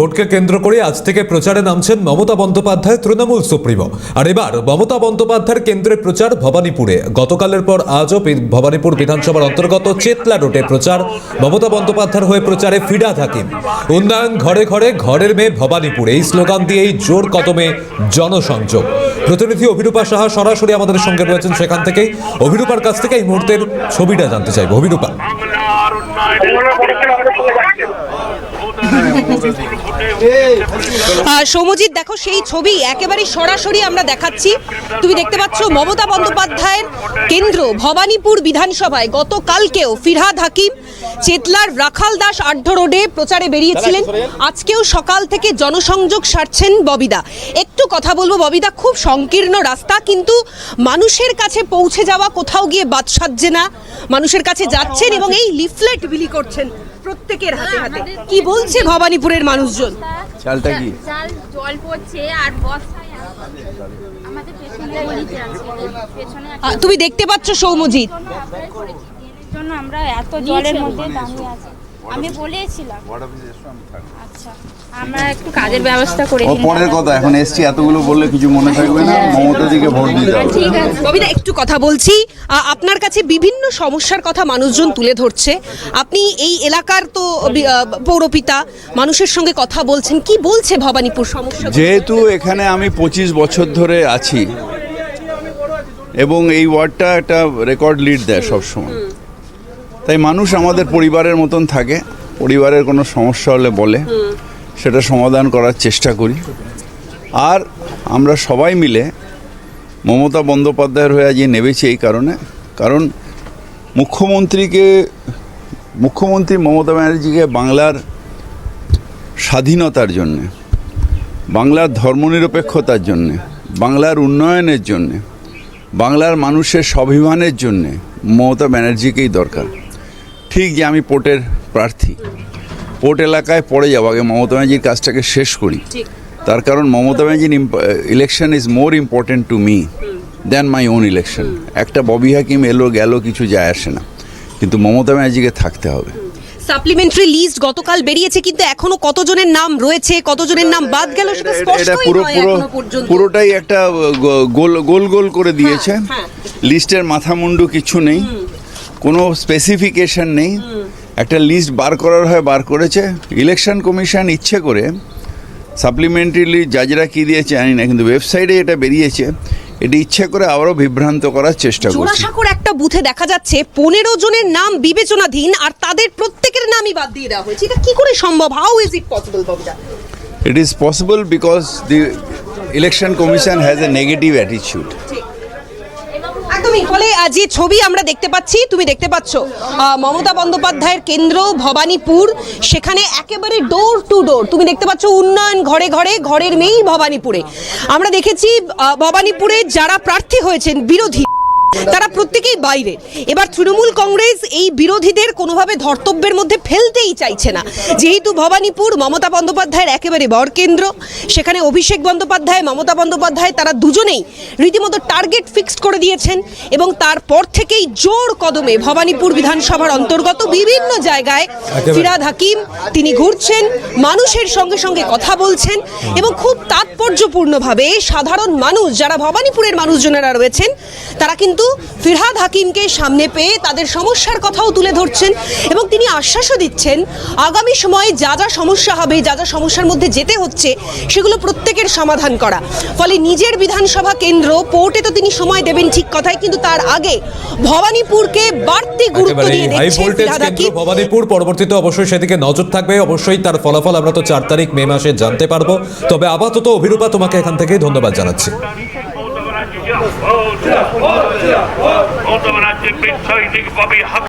ভোটকে কেন্দ্র করে আজ থেকে প্রচারে নামছেন মমতা বন্দ্যোপাধ্যায় তৃণমূল সুপ্রিমো। আর এবার মমতা বন্দ্যোপাধ্যায়ের কেন্দ্রে প্রচার ভবানীপুরে। গতকালের পর আজও ভবানীপুর বিধানসভার অন্তর্গত চেতলা রোডে প্রচার মমতা বন্দ্যোপাধ্যায়ের হয়ে প্রচারে ফিরহাদ হাকিম। উন্নয়ন ঘরে ঘরে, ঘরের মেয়ে ভবানীপুরে, এই স্লোগান দিয়েই জোর কদমে জনসংযোগ। প্রতিনিধি অভিরূপা সাহা সরাসরি আমাদের সঙ্গে রয়েছেন সেখান থেকেই। অভিরূপার কাছ থেকে এই মুহূর্তের ছবিটা জানতে চাইব। অভিরূপা, সৌমজিৎ, দেখো সেই ছবি একেবারে সরাসরি আমরা দেখাচ্ছি। তুমি দেখতে পাচ্ছ মমতা বন্দ্যোপাধ্যায়ের কেন্দ্র ভবানীপুর বিধানসভায় গতকালকেও ফিরহাদ হাকিম চেতলার রাখাল দাস আড্ড রোডে প্রচারে বেরিয়েছিলেন। আজকেও সকাল থেকে জনসংযোগ সারছেন ববিদা। একটু কথা বলবো ববিদা, খুব সংকীর্ণ রাস্তা, কিন্তু মানুষের কাছে পৌঁছে যাওয়া কোথাও গিয়ে বাদ সাজছে না। মানুষের কাছে যাচ্ছেন এবং এই লিফলেট বিলি করছেন প্রত্যেকের হাতে হাতে। কি বলছে ভবানীপুরের মানুষজন? চালটা কি জল পড়ছে আর বর্ষায় আমাদের পেছনে তুমি দেখতে পাচ্ছ সৌমজিৎ, জন্য আমরা এত জলের মধ্যে দাঁড়িয়ে আছি। আমি বলেছিলাম আচ্ছা আমরা একটু কাজের ব্যবস্থা করে দিই। পরের কথা, এখন এসছি এতগুলো বললে কিছু মনে থাকবে না। মমতা দিকে ভোট দিতে হবে। ঠিক আছে ববিদা, একটু কথা বলছি। আপনার কাছে বিভিন্ন সমস্যার কথা মানুষজন তুলে ধরছে। আপনি এই এলাকার তো পৌরপিতা, মানুষের সঙ্গে কথা বলছেন। কি বলছে ভবানীপুর সমস্যা? যেহেতু এখানে আমি 25 বছর ধরে আছি এবং এই ওয়ার্ডটা একটা রেকর্ড লিড দেয় সবসময়, তাই মানুষ আমাদের পরিবারের মতন থাকে। পরিবারের কোনো সমস্যা হলে বলে, সেটা সমাধান করার চেষ্টা করি। আর আমরা সবাই মিলে মমতা বন্দ্যোপাধ্যায়ের হয়ে আজ নেমেছি এই কারণে, কারণ মুখ্যমন্ত্রী মমতা ব্যানার্জিকে বাংলার স্বাধীনতার জন্যে, বাংলার ধর্মনিরপেক্ষতার জন্যে, বাংলার উন্নয়নের জন্যে, বাংলার মানুষের স্বাভিমানের জন্যে মমতা ব্যানার্জিকেই দরকার। ঠিক যে আমি পোর্টের প্রার্থী, পোর্ট এলাকায় পড়ে যাবো, আগে মমতা ব্যানার্জির কাজটাকে শেষ করি। তার কারণ মমতা ব্যানার্জির election is more important to me than my own election. একটা ববি হাকিম এলো গেল কিছু যায় আসে না, কিন্তু মমতা ব্যানার্জিকে থাকতে হবে। সাপ্লিমেন্টারি লিস্ট গতকাল বেরিয়েছে, কিন্তু এখনো কতজনের নাম রয়েছে, কতজনের নাম বাদ গেল সেটা এটা স্পষ্টই নয় এখনো পর্যন্ত। পুরোটাই একটা গোল গোল করে দিয়েছে। লিস্টের মাথা মুন্ডু কিছু নেই, কোনো স্পেসিফিকেশন নেই। একটা লিস্ট বার করার হয় বার করেছে। ইলেকশন কমিশন ইচ্ছে করে সাপ্লিমেন্টারি জাজরা কি দিয়েছে জানি না, কিন্তু ওয়েবসাইটে এটা বেরিয়েছে, এটি ইচ্ছে করে আবারও বিভ্রান্ত করার চেষ্টা করছে। জোড়াসাঁকোর একটা বুথে দেখা যাচ্ছে 15 জনের নাম বিবেচনাধীন আর তাদের প্রত্যেকের নামই বাদ দিয়ে দেওয়া হয়েছে। এটা কি করে সম্ভব? হাউ ইজ ইট পসিবল ববিদা? It is possible because the election commission has a negative attitude. একদমই। ফলে যে ছবি আমরা দেখতে পাচ্ছি, তুমি দেখতে পাচ্ছ মমতা বন্দ্যোপাধ্যায়ের কেন্দ্র ভবানীপুর, সেখানে একেবারে ডোর টু ডোর তুমি দেখতে পাচ্ছ উন্নয়ন ঘরে ঘরে, ঘরের মেয়েই ভবানীপুরে। আমরা দেখেছি ভবানীপুরে যারা প্রার্থী হয়েছেন বিরোধী, তারা প্রত্যেকেই বাইরে। এবার তৃণমূল কংগ্রেস এই বিরোধীদের কোনোভাবে ধর্তব্যের মধ্যে ফেলতেই চাইছে না। যেহেতু ভবানীপুর মমতা বন্দ্যোপাধ্যায়ের একেবারে বরকেন্দ্র, সেখানে অভিষেক বন্দ্যোপাধ্যায়, মমতা বন্দ্যোপাধ্যায় তারা দুজনেই রীতিমতো টার্গেট ফিক্সড করে দিয়েছেন এবং তারপর থেকেই জোর কদমে ভবানীপুর বিধানসভার অন্তর্গত বিভিন্ন জায়গায় ফিরহাদ হাকিম তিনি ঘুরছেন, মানুষের সঙ্গে সঙ্গে কথা বলছেন এবং খুব তাৎপর্যপূর্ণভাবে সাধারণ মানুষ যারা ভবানীপুরের মানুষজনেরা রয়েছেন তারা কিন্তু ফিরহাদ হাকিমকে সামনে পেয়ে তাদের সমস্যার কথাও তুলে ধরছেন এবং তিনি আশ্বাসও দিচ্ছেন আগামী সময়ে যা যা সমস্যা হবে, যা যা সমস্যার মধ্যে যেতে হচ্ছে সেগুলো প্রত্যেকের সমাধান করা। ফলে নিজের বিধানসভা কেন্দ্র পোর্টে তো তিনি সময় দেবেন ঠিক কথাই, কিন্তু তার আগে ভবানীপুরকে বাড়তি গুরুত্ব দিয়ে দেখছেন ফিরহাদ হাকিম। ভবানীপুর পরবর্তীতে অবশ্যই সেদিকে নজর থাকবে। অবশ্যই তার ফলাফল আমরা তো 4 তারিখ মে মাসে জানতে পারবো। তবে আপাতত অভিরূপা তোমাকে এখান থেকে ধন্যবাদ জানাচ্ছি।